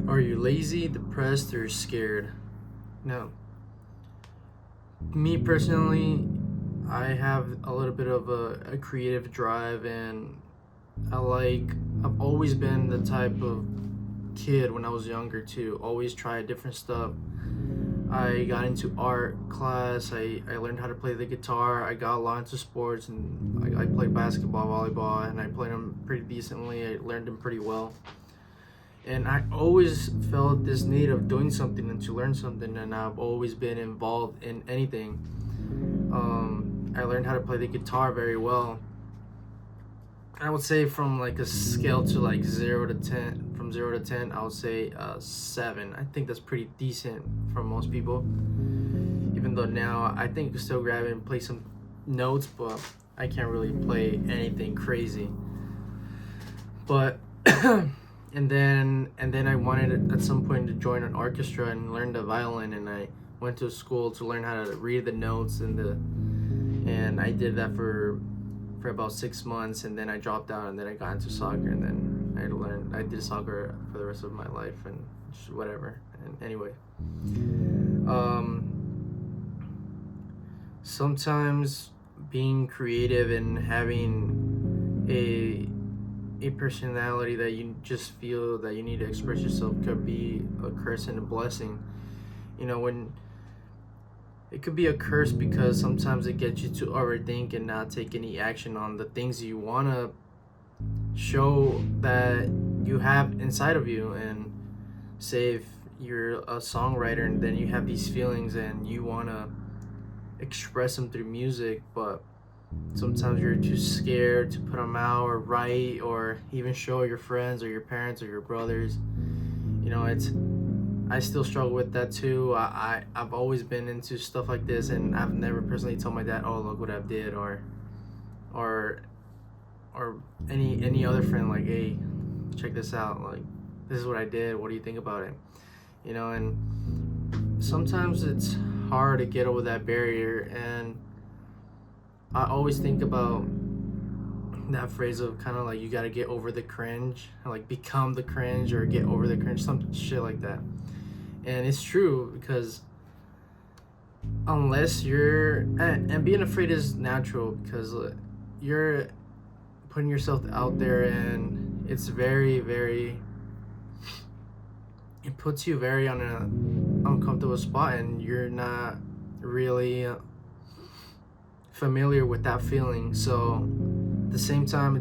Are you lazy, depressed, or scared? Now, me personally, I have a little bit of a creative drive, and I like, I've always been the type of kid when I was younger to always try different stuff. I got into art class, I learned how to play the guitar, I got a lot into sports, and I played basketball, volleyball, and I played them pretty decently. I learned them pretty well. And I always felt this need of doing something and to learn something, and I've always been involved in anything. I learned how to play the guitar very well. I would say from like a scale to like 0 to 10, from 0 to 10, I would say 7. I think that's pretty decent for most people. Even though now I think I can still grab it and play some notes, but I can't really play anything crazy. But and then I wanted at some point to join an orchestra and learn the violin, and I went to school to learn how to read the notes and I did that for about 6 months, and then I dropped out, and then I got into soccer, and then I did soccer for the rest of my life, and just whatever. And anyway, um, sometimes being creative and having a personality that you just feel that you need to express yourself could be a curse and a blessing. When it could be a curse because sometimes it gets you to overthink and not take any action on the things you want to show that you have inside of you. And say if you're a songwriter and then you have these feelings and you want to express them through music, but sometimes you're too scared to put them out or write or even show your friends or your parents or your brothers. It's I still struggle with that too. I've always been into stuff like this, and I've never personally told my dad, "Oh, look what I did," or or any other friend, like, "Hey, check this out. Like, this is what I did. What do you think about it?" And sometimes it's hard to get over that barrier, and I always think about that phrase of kind of like you got to get over the cringe, like become the cringe or get over the cringe, some shit like that. And it's true because unless you're and being afraid is natural because you're putting yourself out there, and it's very very it puts you very on an uncomfortable spot, and you're not really familiar with that feeling. So at the same time,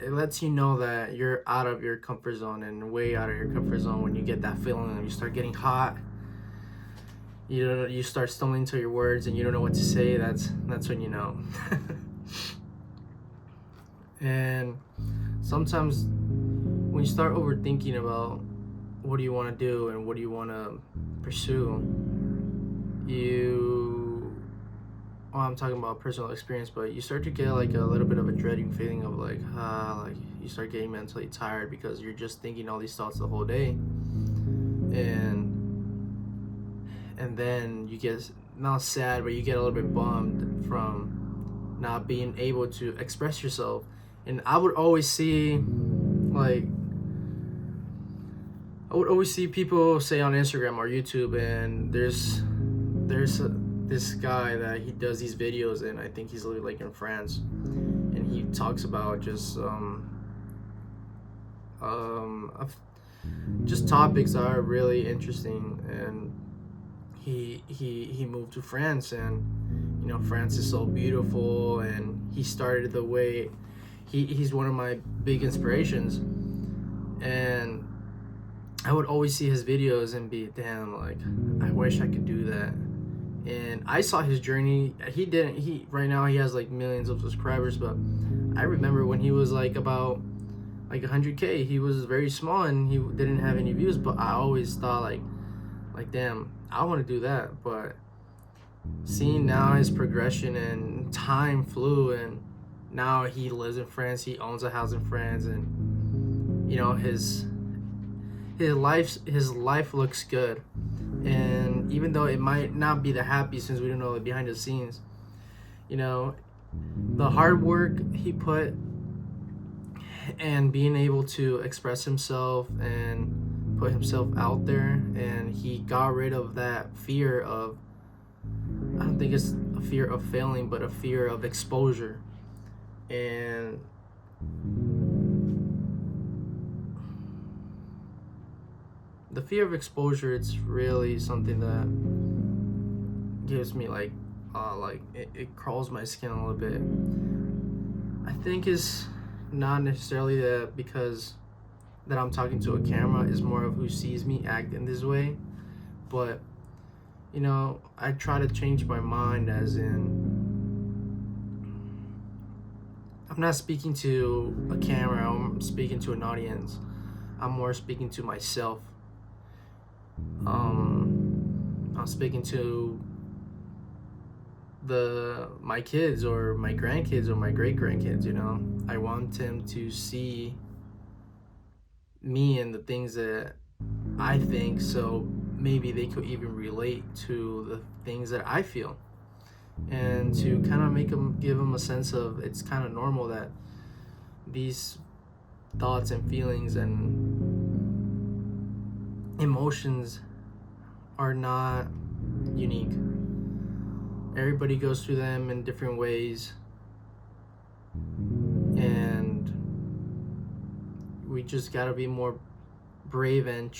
it lets you know that you're out of your comfort zone and way out of your comfort zone when you get that feeling and you start getting hot. You start stumbling to your words and you don't know what to say. That's when you know. And sometimes when you start overthinking about what do you want to do and what do you want to pursue, I'm talking about personal experience, but you start to get like a little bit of a dreading feeling of like you start getting mentally tired because you're just thinking all these thoughts the whole day, and then you get not sad, but you get a little bit bummed from not being able to express yourself. And I would always see people say on Instagram or YouTube, and there's this guy that he does these videos, and I think he's like in France, and he talks about just topics that are really interesting. And he moved to France, and France is so beautiful, and he started the way he's one of my big inspirations. And I would always see his videos and be, damn, like, I wish I could do that. And I saw his journey. Right now he has like millions of subscribers, but I remember when he was like about like 100K, he was very small and he didn't have any views, but I always thought like damn, I want to do that. But seeing now his progression, and time flew, and now he lives in France, he owns a house in France, and his life looks good. And even though it might not be the happiest, since we don't know the behind the scenes, the hard work he put and being able to express himself and put himself out there. And he got rid of that fear of, I don't think it's a fear of failing, but a fear of exposure. And the fear of exposure, it's really something that gives me like it crawls my skin a little bit. I think it's not necessarily that because that I'm talking to a camera, is more of who sees me act in this way. But I try to change my mind, as in I'm not speaking to a camera, I'm speaking to an audience. I'm more speaking to myself. I'm speaking to my kids or my grandkids or my great grandkids. I want them to see me and the things that I think, so maybe they could even relate to the things that I feel, and to kind of give them a sense of it's kind of normal that these thoughts and feelings and emotions are not unique. Everybody goes through them in different ways, and we just gotta be more brave and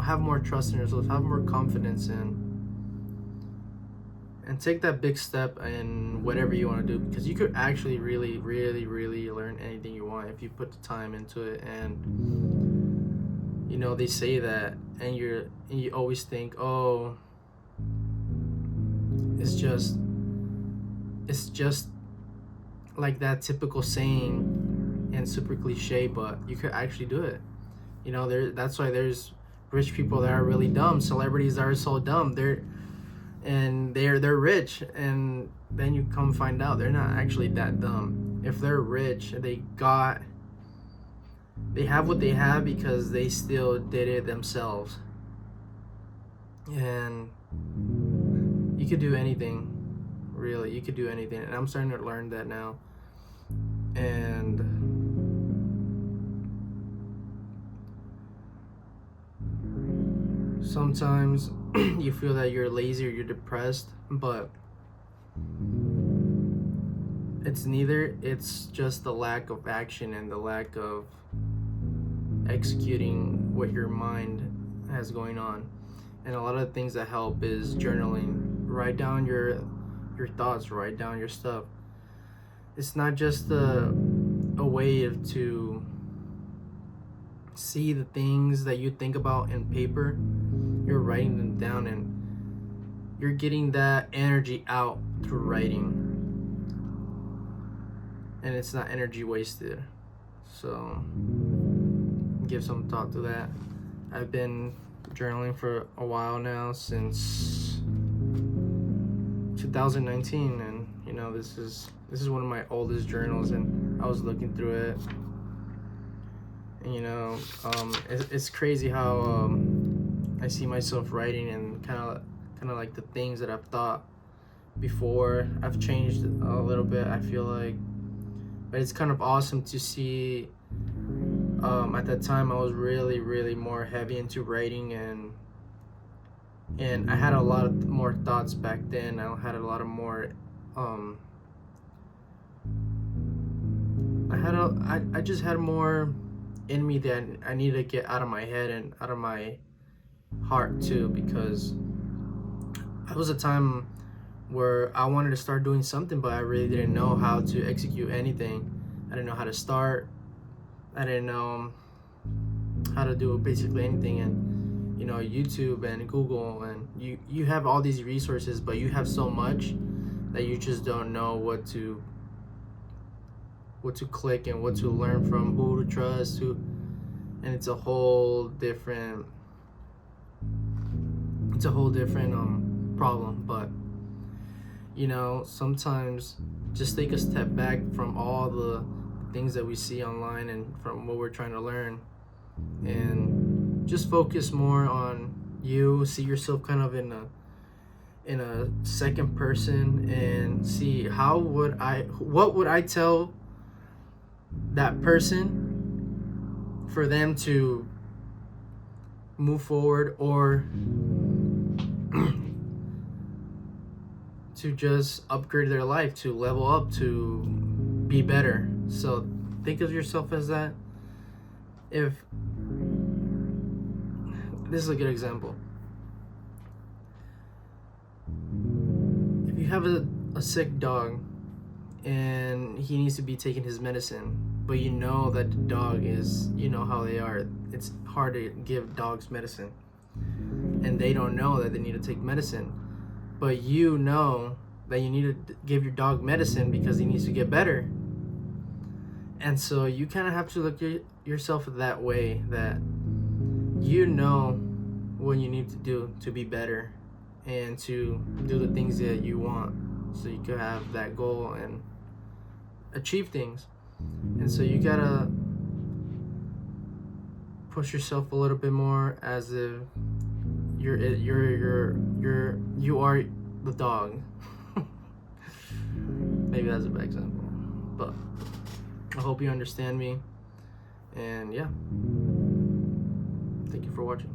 have more trust in yourself, have more confidence and take that big step in whatever you want to do, because you could actually really, really, really learn anything you want if you put the time into it. And they say that, and you always think, oh, it's just like that typical saying and super cliche, but you could actually do it. That's why there's rich people that are really dumb, celebrities that are so dumb, they're rich, and then you come find out they're not actually that dumb. If they're rich, they have what they have because they still did it themselves. And you could do anything, really. You could do anything, and I'm starting to learn that now. And sometimes you feel that you're lazy or you're depressed, but it's neither. It's just the lack of action and the lack of executing what your mind has going on. And a lot of the things that help is journaling. Write down your thoughts, write down your stuff. It's not just a way to see the things that you think about in paper. You're writing them down, and you're getting that energy out through writing, and it's not energy wasted. So give some thought to that. I've been journaling for a while now, since 2019, and this is one of my oldest journals, and I was looking through it, and it's crazy how I see myself writing, and kind of like the things that I've thought before. I've changed a little bit, I feel like, but it's kind of awesome to see. At that time, I was really, really more heavy into writing, and I had a lot of more thoughts back then. I had a lot of more. I just had more in me that I needed to get out of my head and out of my heart too, because it was a time where I wanted to start doing something, but I really didn't know how to execute anything. I didn't know how to start. I didn't know how to do basically anything. And YouTube and Google, and you have all these resources, but you have so much that you just don't know what to click and what to learn from, who to trust, and it's a whole different problem. But sometimes just take a step back from all the things that we see online and from what we're trying to learn, and just focus more on you. See yourself kind of in a second person, and see what would I tell that person for them to move forward or to just upgrade their life, to level up, to be better. So think of yourself as that. If this is a good example, if you have a sick dog and he needs to be taking his medicine, but you know that the dog is, you know how they are, it's hard to give dogs medicine, and they don't know that they need to take medicine, but you know that you need to give your dog medicine because he needs to get better. And so you kind of have to look at yourself that way, that you know what you need to do to be better and to do the things that you want, so you could have that goal and achieve things. And so you gotta push yourself a little bit more, as if you are the dog. Maybe that's a bad example, but I hope you understand me. And yeah, thank you for watching.